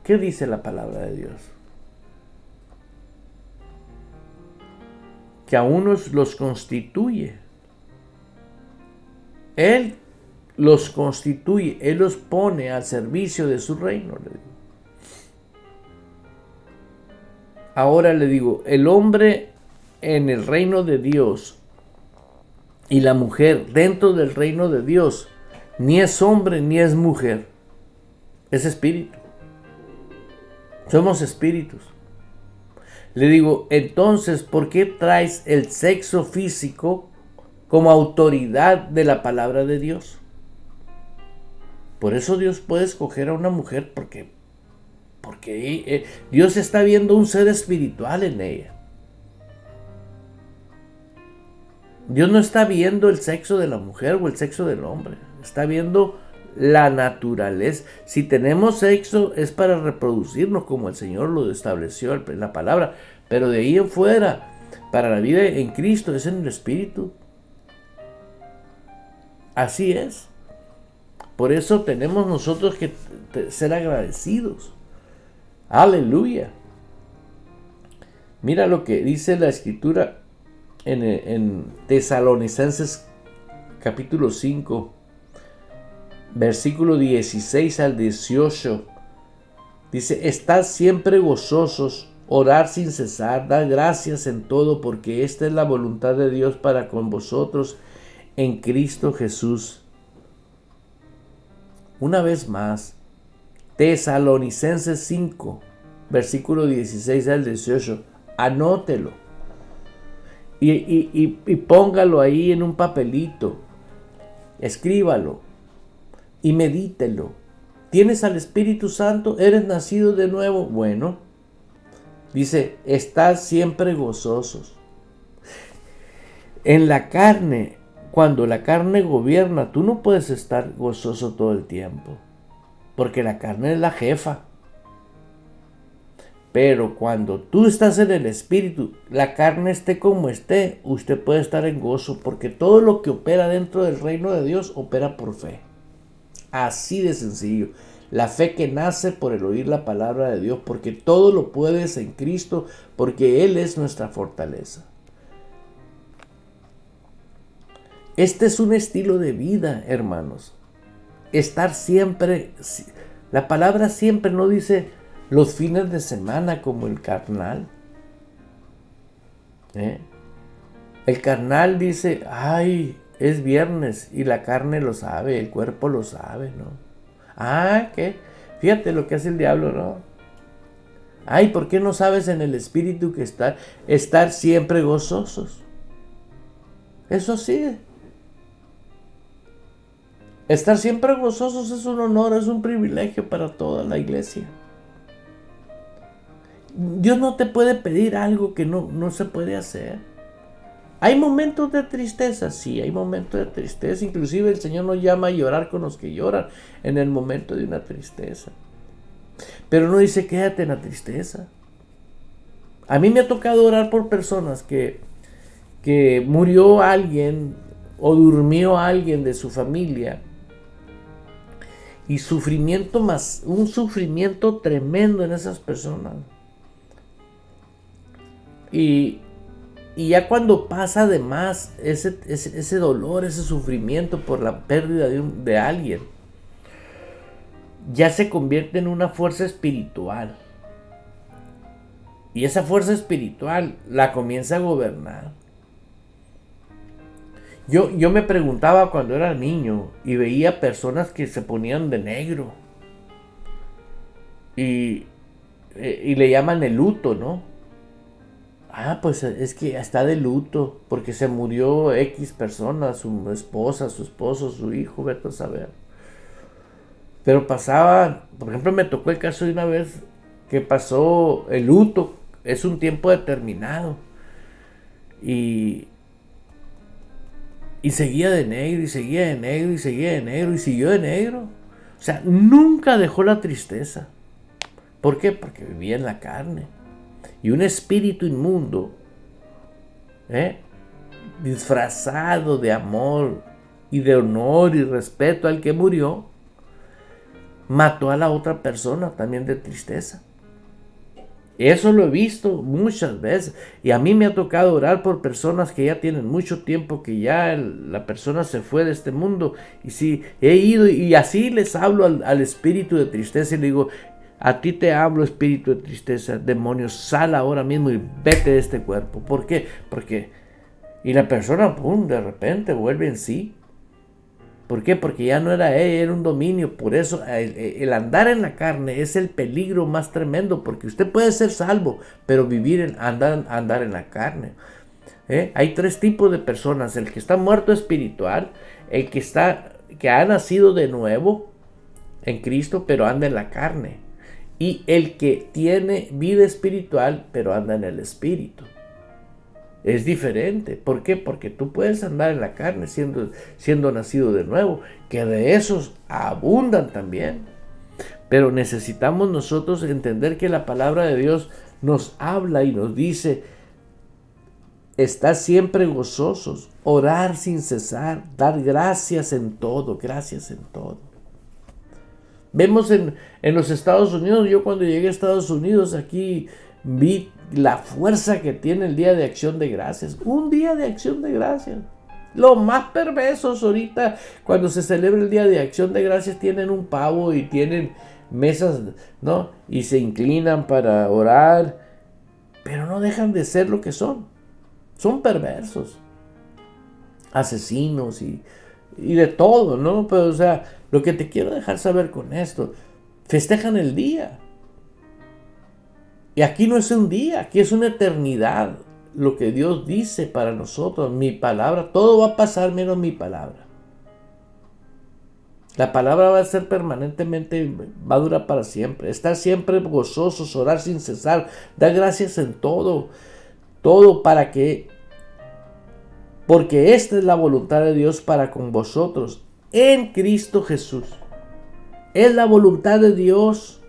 S4: ¿Qué dice la palabra de Dios? Que a unos los constituye. Él los constituye, Él los pone al servicio de su reino, le digo. Ahora le digo: el hombre en el reino de Dios y la mujer dentro del reino de Dios ni es hombre ni es mujer, es espíritu. Somos espíritus. Le digo: entonces, ¿por qué traes el sexo físico como autoridad de la palabra de Dios? Por eso Dios puede escoger a una mujer, porque Dios está viendo un ser espiritual en ella. Dios no está viendo el sexo de la mujer o el sexo del hombre. Está viendo la naturaleza. Si tenemos sexo es para reproducirnos como el Señor lo estableció en la palabra, pero de ahí en fuera, para la vida en Cristo, es en el Espíritu. Así es. Por eso tenemos nosotros que ser agradecidos. Aleluya. Mira lo que dice la Escritura en Tesalonicenses capítulo 5, versículo 16 al 18. Dice: estad siempre gozosos, orar sin cesar, dar gracias en todo, porque esta es la voluntad de Dios para con vosotros en Cristo Jesús. Una vez más, Tesalonicenses 5, versículo 16 al 18. Anótelo y póngalo ahí en un papelito. Escríbalo y medítelo. ¿Tienes al Espíritu Santo? ¿Eres nacido de nuevo? Bueno, dice: estad siempre gozosos. En la carne, cuando la carne gobierna, tú no puedes estar gozoso todo el tiempo, porque la carne es la jefa. Pero cuando tú estás en el Espíritu, la carne esté como esté, usted puede estar en gozo, porque todo lo que opera dentro del reino de Dios opera por fe. Así de sencillo. La fe que nace por el oír la palabra de Dios, porque todo lo puedes en Cristo, porque Él es nuestra fortaleza. Este es un estilo de vida, hermanos. Estar siempre, la palabra siempre no dice los fines de semana como el carnal. El carnal dice: ay, es viernes, y la carne lo sabe, el cuerpo lo sabe, ¿no? ¿Qué? Fíjate lo que hace el diablo, ¿no? Ay, ¿por qué no sabes en el Espíritu que estar siempre gozosos? Eso sí. Estar siempre gozosos es un honor, es un privilegio para toda la iglesia. Dios no te puede pedir algo que no se puede hacer. ¿Hay momentos de tristeza? Sí, hay momentos de tristeza. Inclusive el Señor nos llama a llorar con los que lloran en el momento de una tristeza. Pero no dice quédate en la tristeza. A mí me ha tocado orar por personas que murió alguien o durmió alguien de su familia. Y un sufrimiento tremendo en esas personas. Y ya cuando pasa de más ese dolor, ese sufrimiento por la pérdida de alguien, ya se convierte en una fuerza espiritual. Y esa fuerza espiritual la comienza a gobernar. Yo me preguntaba cuando era niño y veía personas que se ponían de negro. Y le llaman el luto, ¿no? Pues es que está de luto porque se murió X persona, su esposa, su esposo, su hijo, vete a saber. Pero pasaba, por ejemplo, me tocó el caso de una vez que pasó el luto, es un tiempo determinado. Y seguía de negro, y seguía de negro, y seguía de negro, y siguió de negro. O sea, nunca dejó la tristeza. ¿Por qué? Porque vivía en la carne. Y un espíritu inmundo, disfrazado de amor y de honor y respeto al que murió, mató a la otra persona también de tristeza. Eso lo he visto muchas veces. Y a mí me ha tocado orar por personas que ya tienen mucho tiempo, que ya la persona se fue de este mundo. Y sí, he ido y así les hablo al espíritu de tristeza y le digo: a ti te hablo, espíritu de tristeza, demonio, sal ahora mismo y vete de este cuerpo. ¿Por qué? Y la persona, pum, de repente vuelve en sí. ¿Por qué? Porque ya no era ella, era un dominio. Por eso el andar en la carne es el peligro más tremendo, porque usted puede ser salvo, pero andar en la carne. Hay tres tipos de personas: el que está muerto espiritual, el que ha nacido de nuevo en Cristo, pero anda en la carne. Y el que tiene vida espiritual, pero anda en el espíritu. es diferente. ¿Por qué? Porque tú puedes andar en la carne siendo nacido de nuevo, que de esos abundan también. Pero necesitamos nosotros entender que la palabra de Dios nos habla y nos dice: estar siempre gozosos, orar sin cesar, dar gracias en todo, gracias en todo. Vemos en los Estados Unidos, yo cuando llegué a Estados Unidos aquí vi la fuerza que tiene el Día de Acción de Gracias. Un Día de Acción de Gracias. Los más perversos ahorita, cuando se celebra el Día de Acción de Gracias, tienen un pavo y tienen mesas, ¿no? Y se inclinan para orar, pero no dejan de ser lo que son. Son perversos, asesinos y de todo, ¿no? Pero, o sea, lo que te quiero dejar saber con esto: festejan el día. Y aquí no es un día, aquí es una eternidad. Lo que Dios dice para nosotros, mi palabra, todo va a pasar menos mi palabra. La palabra va a ser permanentemente, va a durar para siempre. Estar siempre gozosos, orar sin cesar, dar gracias en todo. Todo porque esta es la voluntad de Dios para con vosotros en Cristo Jesús. Es la voluntad de Dios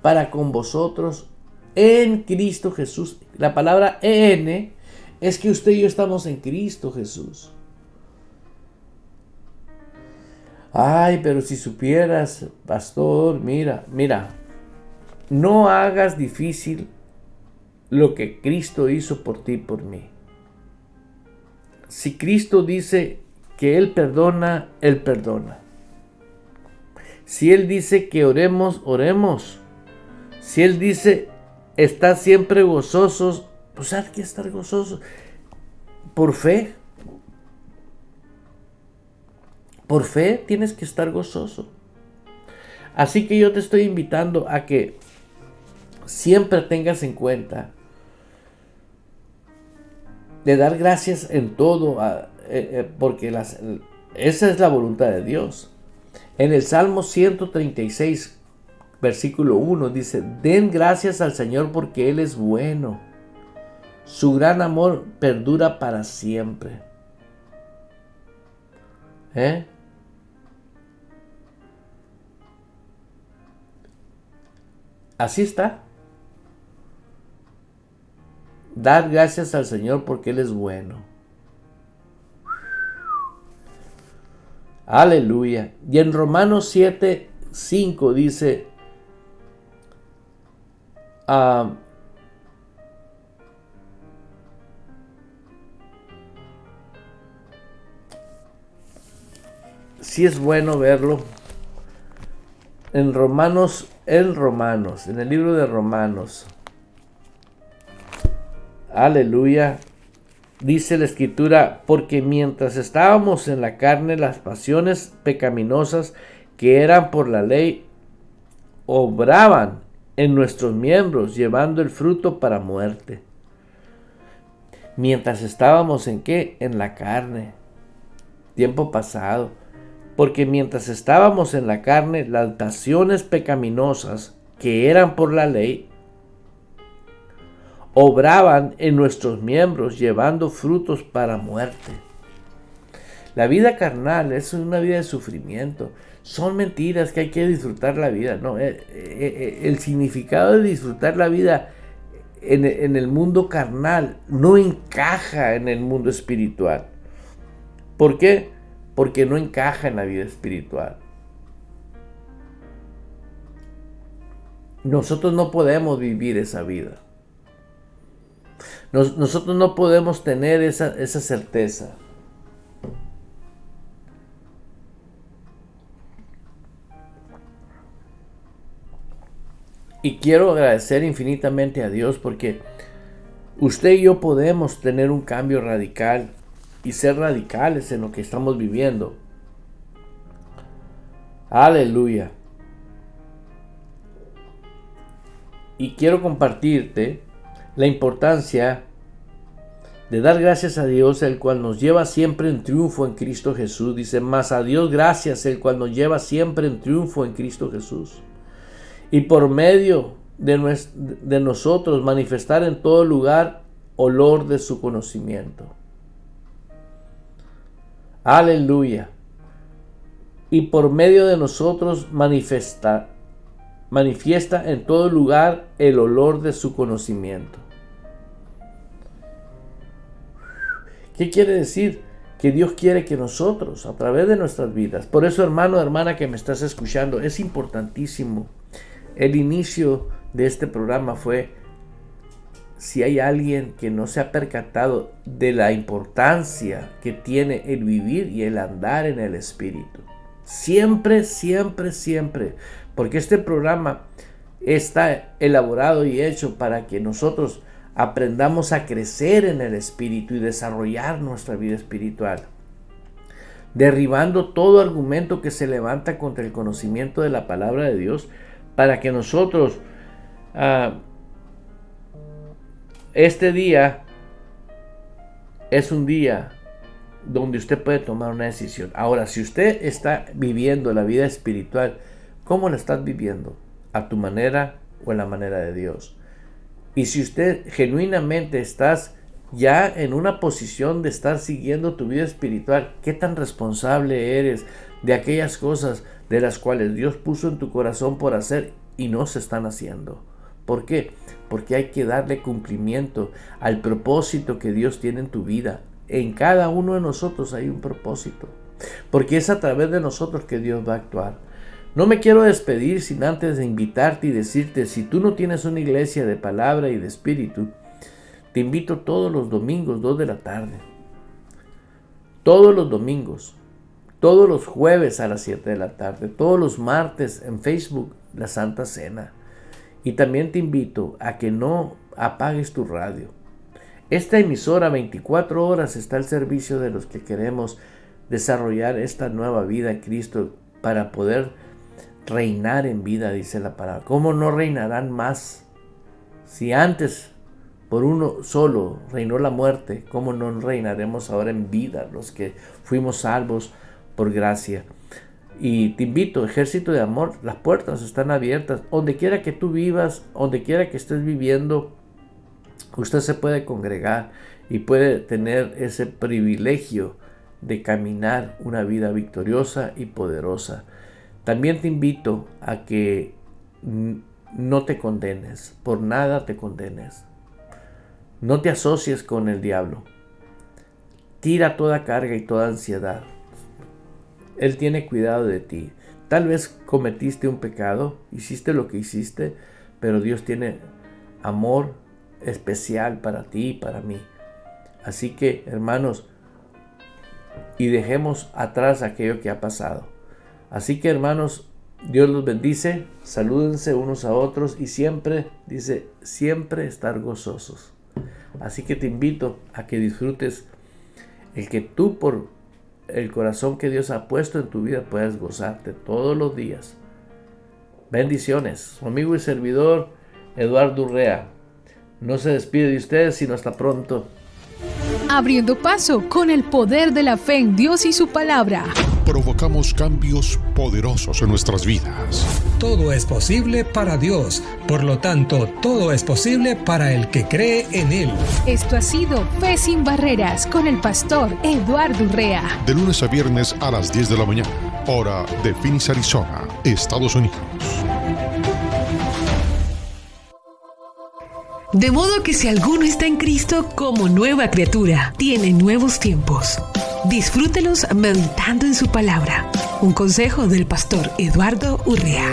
S4: para con vosotros en Cristo Jesús. La palabra en es que usted y yo estamos en Cristo Jesús. Ay, pero si supieras, pastor, mira, no hagas difícil lo que Cristo hizo por ti y por mí. Si Cristo dice que Él perdona, Él perdona. Si Él dice que oremos, oremos. Si Él dice estad siempre gozosos, pues hay que estar gozosos. Por fe. Por fe tienes que estar gozoso. Así que yo te estoy invitando a que siempre tengas en cuenta de dar gracias en todo, porque esa es la voluntad de Dios. En el Salmo 136, versículo 1 dice: den gracias al Señor porque Él es bueno. Su gran amor perdura para siempre. Así está. Dar gracias al Señor porque Él es bueno. Aleluya. Y en Romanos 7:5 dice: sí es bueno verlo. En el libro de Romanos, aleluya, dice la Escritura: porque mientras estábamos en la carne, las pasiones pecaminosas que eran por la ley obraban en nuestros miembros, llevando el fruto para muerte. Mientras estábamos ¿en qué? En la carne. Tiempo pasado. Porque mientras estábamos en la carne, las pasiones pecaminosas que eran por la ley obraban en nuestros miembros, llevando frutos para muerte. La vida carnal es una vida de sufrimiento. Son mentiras que hay que disfrutar la vida. No, el significado de disfrutar la vida en el mundo carnal no encaja en el mundo espiritual. ¿Por qué? Porque no encaja en la vida espiritual. Nosotros no podemos vivir esa vida. Nosotros no podemos tener esa certeza. Y quiero agradecer infinitamente a Dios porque usted y yo podemos tener un cambio radical y ser radicales en lo que estamos viviendo. Aleluya. Y quiero compartirte la importancia de dar gracias a Dios, el cual nos lleva siempre en triunfo en Cristo Jesús. Dice: mas a Dios gracias, el cual nos lleva siempre en triunfo en Cristo Jesús. Y por medio de nosotros manifestar en todo lugar olor de su conocimiento. Aleluya. Y por medio de nosotros manifiesta en todo lugar el olor de su conocimiento. ¿Qué quiere decir? Que Dios quiere que nosotros, a través de nuestras vidas, por eso, hermano, hermana que me estás escuchando, es importantísimo. El inicio de este programa fue: si hay alguien que no se ha percatado de la importancia que tiene el vivir y el andar en el Espíritu. Siempre, siempre, siempre. Porque este programa está elaborado y hecho para que nosotros aprendamos a crecer en el Espíritu y desarrollar nuestra vida espiritual, derribando todo argumento que se levanta contra el conocimiento de la palabra de Dios, para que nosotros este día es un día donde usted puede tomar una decisión. Ahora, si usted está viviendo la vida espiritual, ¿cómo la estás viviendo? ¿A tu manera o en la manera de Dios? Y si usted genuinamente estás ya en una posición de estar siguiendo tu vida espiritual, ¿qué tan responsable eres de aquellas cosas de las cuales Dios puso en tu corazón por hacer y no se están haciendo? ¿Por qué? Porque hay que darle cumplimiento al propósito que Dios tiene en tu vida. En cada uno de nosotros hay un propósito, porque es a través de nosotros que Dios va a actuar. No me quiero despedir sin antes de invitarte y decirte: si tú no tienes una iglesia de palabra y de espíritu, te invito todos los domingos 2 de la tarde, todos los domingos, todos los jueves a las 7 de la tarde, todos los martes en Facebook, la Santa Cena. Y también te invito a que no apagues tu radio. Esta emisora 24 horas está al servicio de los que queremos desarrollar esta nueva vida en Cristo para poder reinar en vida, dice la palabra. ¿Cómo no reinarán más? Si antes por uno solo reinó la muerte, ¿cómo no reinaremos ahora en vida los que fuimos salvos por gracia? Y te invito, Ejército de Amor, las puertas están abiertas. Donde quiera que tú vivas, donde quiera que estés viviendo, usted se puede congregar y puede tener ese privilegio de caminar una vida victoriosa y poderosa. También te invito a que no te condenes, por nada te condenes. No te asocies con el diablo. Tira toda carga y toda ansiedad. Él tiene cuidado de ti. Tal vez cometiste un pecado, hiciste lo que hiciste, pero Dios tiene amor especial para ti y para mí. Así que, hermanos, y dejemos atrás aquello que ha pasado. Así que, hermanos, Dios los bendice, salúdense unos a otros y siempre, dice, siempre estar gozosos. Así que te invito a que disfrutes el que tú, por el corazón que Dios ha puesto en tu vida, puedas gozarte todos los días. Bendiciones. Su amigo y servidor, Eduardo Urrea, no se despide de ustedes, sino hasta pronto.
S2: Abriendo paso con el poder de la fe en Dios y su palabra.
S7: Provocamos cambios poderosos en nuestras vidas.
S3: Todo es posible para Dios, por lo tanto, todo es posible para el que cree en Él.
S2: Esto ha sido Fe sin Barreras con el pastor Eduardo Urrea.
S7: De lunes a viernes a las 10 de la mañana, hora de Phoenix, Arizona, Estados Unidos.
S2: De modo que si alguno está en Cristo como nueva criatura, tiene nuevos tiempos. Disfrútelos meditando en su palabra. Un consejo del pastor Eduardo Urrea.